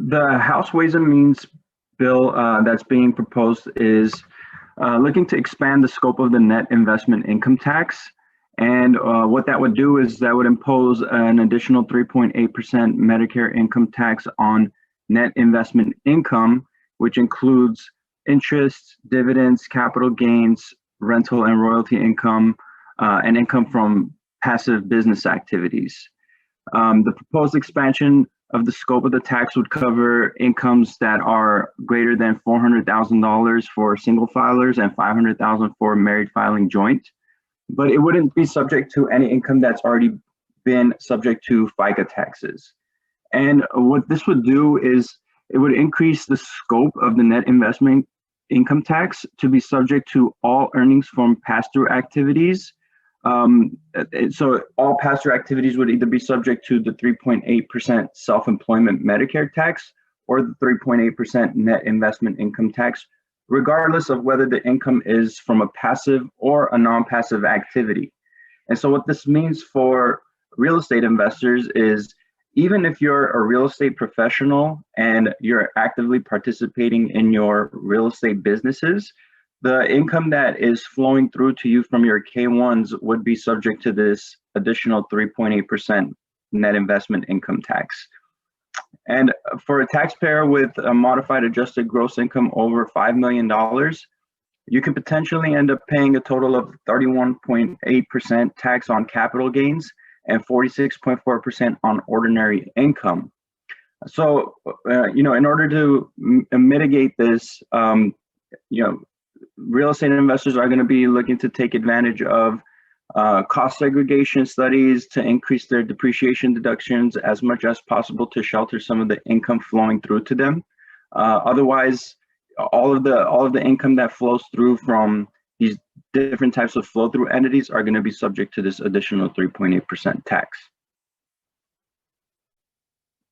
The House Ways and Means bill that's being proposed is looking to expand the scope of the net investment income tax. And what that would do is that would impose an additional 3.8% Medicare income tax on net investment income, which includes interest, dividends, capital gains, rental and royalty income, and income from passive business activities. The proposed expansion of the scope of the tax would cover incomes that are greater than $400,000 for single filers and $500,000 for married filing joint, but it wouldn't be subject to any income that's already been subject to FICA taxes. And what this would do is it would increase the scope of the net investment income tax to be subject to all earnings from pass-through activities. So all pass-through activities would either be subject to the 3.8% self-employment Medicare tax or the 3.8% net investment income tax, regardless of whether the income is from a passive or a non-passive activity. And so what this means for real estate investors is even if you're a real estate professional and you're actively participating in your real estate businesses, the income that is flowing through to you from your K-1s would be subject to this additional 3.8% net investment income tax. And for a taxpayer with a modified adjusted gross income over $5 million, you could potentially end up paying a total of 31.8% tax on capital gains and 46.4% on ordinary income. So, in order to mitigate this, real estate investors are going to be looking to take advantage of cost segregation studies to increase their depreciation deductions as much as possible to shelter some of the income flowing through to them. Otherwise, all of the income that flows through from these different types of flow-through entities are going to be subject to this additional 3.8% tax.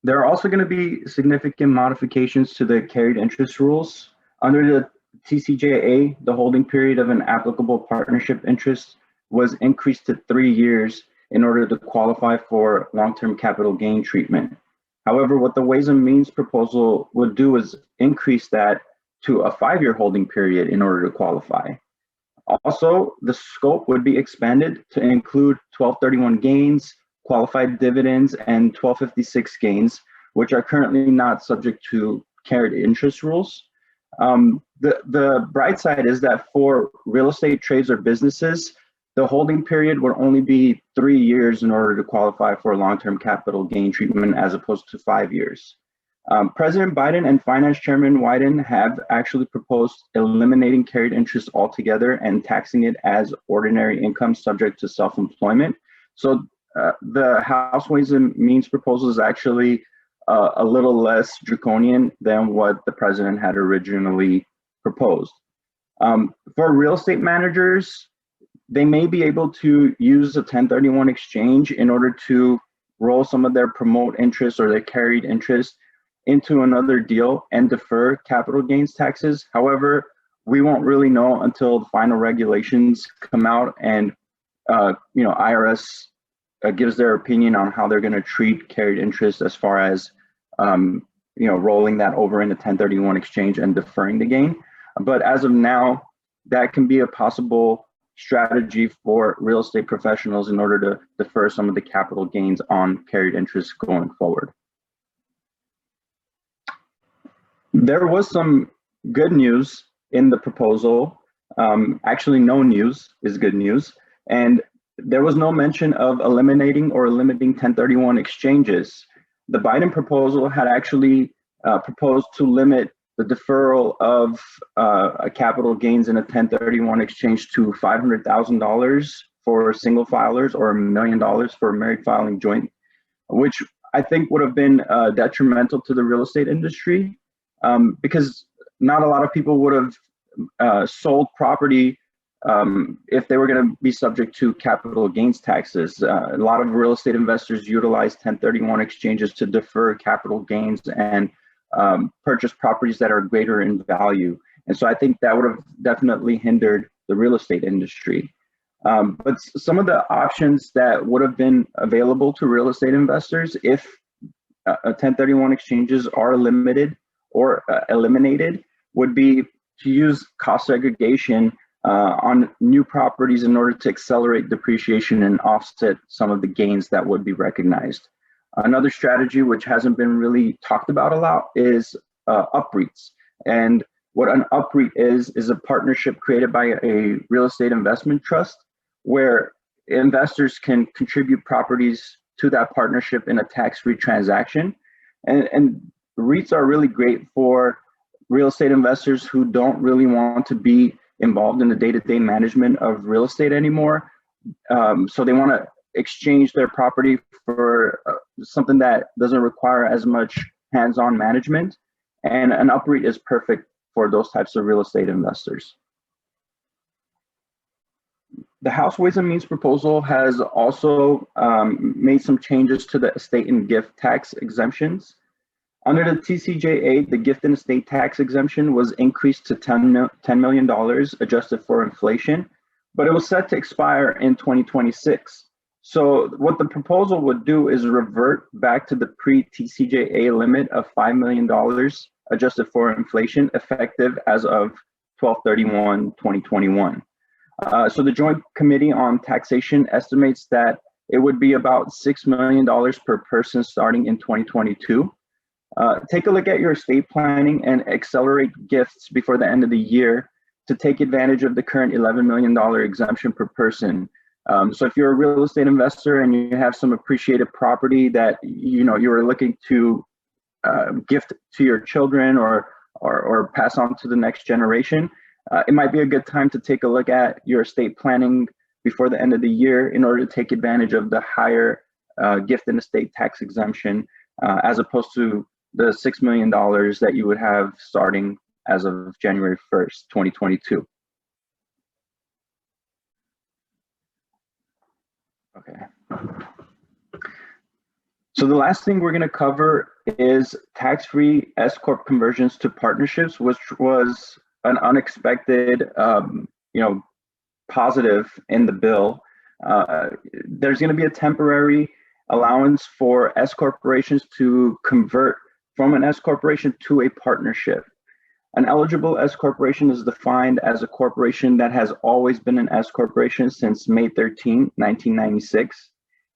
There are also going to be significant modifications to the carried interest rules. Under the TCJA, the holding period of an applicable partnership interest was increased to 3 years in order to qualify for long-term capital gain treatment. However, what the Ways and Means proposal would do is increase that to a 5-year holding period in order to qualify. Also, the scope would be expanded to include 1231 gains, qualified dividends, and 1256 gains, which are currently not subject to carried interest rules. The bright side is that for real estate trades or businesses, the holding period would only be 3 years in order to qualify for long-term capital gain treatment as opposed to 5 years. President Biden and Finance Chairman Wyden have actually proposed eliminating carried interest altogether and taxing it as ordinary income subject to self-employment. So the House Ways and Means proposal is actually a little less draconian than what the president had originally proposed. For real estate managers, they may be able to use a 1031 exchange in order to roll some of their promote interest or their carried interest into another deal and defer capital gains taxes. However, we won't really know until the final regulations come out and IRS gives their opinion on how they're going to treat carried interest as far as rolling that over in a 1031 exchange and deferring the gain. But as of now, that can be a possible strategy for real estate professionals in order to defer some of the capital gains on carried interest going forward. There was some good news in the proposal. Actually, no news is good news. And there was no mention of eliminating or limiting 1031 exchanges. The Biden proposal had actually proposed to limit the deferral of capital gains in a 1031 exchange to $500,000 for single filers or $1 million for married filing joint, which I think would have been detrimental to the real estate industry because not a lot of people would have sold property if they were going to be subject to capital gains taxes. A lot of real estate investors utilize 1031 exchanges to defer capital gains and purchase properties that are greater in value. And so I think that would have definitely hindered the real estate industry. But some of the options that would have been available to real estate investors if 1031 exchanges are limited or eliminated would be to use cost segregation on new properties in order to accelerate depreciation and offset some of the gains that would be recognized. Another strategy which hasn't been really talked about a lot is UPREITs. And what an UPREIT is a partnership created by a real estate investment trust where investors can contribute properties to that partnership in a tax-free transaction. And REITs are really great for real estate investors who don't really want to be involved in the day-to-day management of real estate anymore. So they want to exchange their property for something that doesn't require as much hands-on management. And an UPREIT is perfect for those types of real estate investors. The House Ways and Means proposal has also made some changes to the estate and gift tax exemptions. Under the TCJA, the gift and estate tax exemption was increased to $10 million adjusted for inflation, but it was set to expire in 2026. So what the proposal would do is revert back to the pre-TCJA limit of $5 million adjusted for inflation, effective as of 12/31/2021. So the Joint Committee on Taxation estimates that it would be about $6 million per person starting in 2022. Take a look at your estate planning and accelerate gifts before the end of the year to take advantage of the current $11 million exemption per person. So if you're a real estate investor and you have some appreciated property that you are looking to gift to your children or pass on to the next generation, it might be a good time to take a look at your estate planning before the end of the year in order to take advantage of the higher gift and estate tax exemption as opposed to the $6 million that you would have starting as of January 1st, 2022. Okay. So the last thing we're going to cover is tax-free S-Corp conversions to partnerships, which was an unexpected, positive in the bill. There's going to be a temporary allowance for S corporations to convert from an S corporation to a partnership. An eligible S corporation is defined as a corporation that has always been an S corporation since May 13, 1996.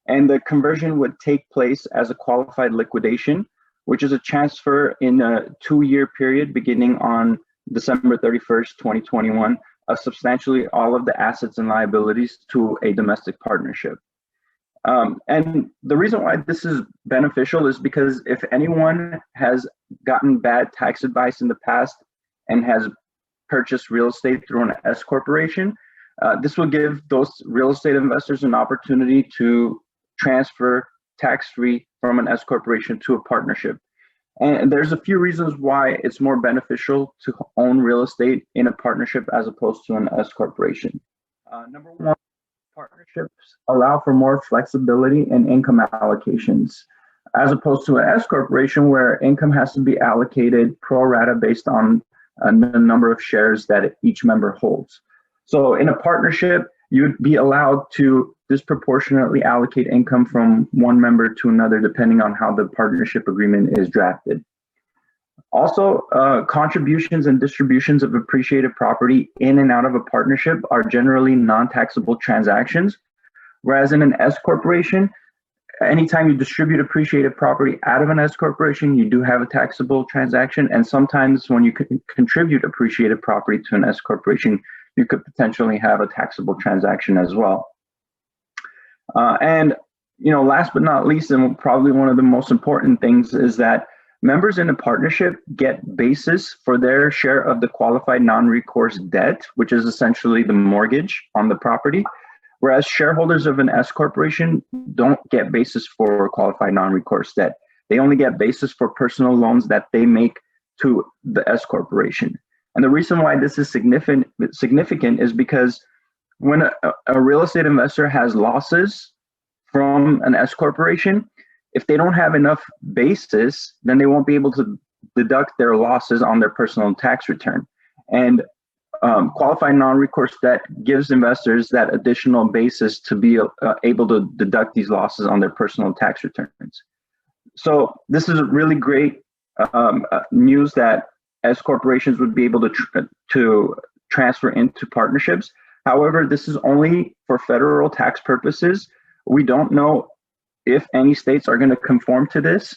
And the conversion would take place as a qualified liquidation, which is a transfer in a 2-year period beginning on December 31st, 2021, of substantially all of the assets and liabilities to a domestic partnership. And the reason why this is beneficial is because if anyone has gotten bad tax advice in the past and has purchased real estate through an S corporation, this will give those real estate investors an opportunity to transfer tax-free from an S corporation to a partnership. And there's a few reasons why it's more beneficial to own real estate in a partnership as opposed to an S corporation. Number one, partnerships allow for more flexibility in income allocations, as opposed to an S corporation where income has to be allocated pro rata based on the number of shares that each member holds. So in a partnership, you'd be allowed to disproportionately allocate income from one member to another depending on how the partnership agreement is drafted. Also, contributions and distributions of appreciated property in and out of a partnership are generally non-taxable transactions, whereas in an S corporation, anytime you distribute appreciated property out of an S corporation, you do have a taxable transaction, and sometimes when you contribute appreciated property to an S corporation, you could potentially have a taxable transaction as well. And last but not least, and probably one of the most important things, is that members in a partnership get basis for their share of the qualified non-recourse debt, which is essentially the mortgage on the property, whereas shareholders of an S corporation don't get basis for qualified non-recourse debt. They only get basis for personal loans that they make to the S corporation. And the reason why this is significant is because when a real estate investor has losses from an S corporation, if they don't have enough basis, then they won't be able to deduct their losses on their personal tax return. And qualified non-recourse debt gives investors that additional basis to be able to deduct these losses on their personal tax returns. So this is really great news that S corporations would be able to transfer into partnerships. However, this is only for federal tax purposes. We don't know if any states are going to conform to this.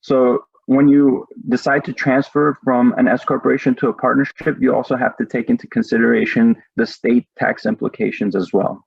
So when you decide to transfer from an S corporation to a partnership, you also have to take into consideration the state tax implications as well.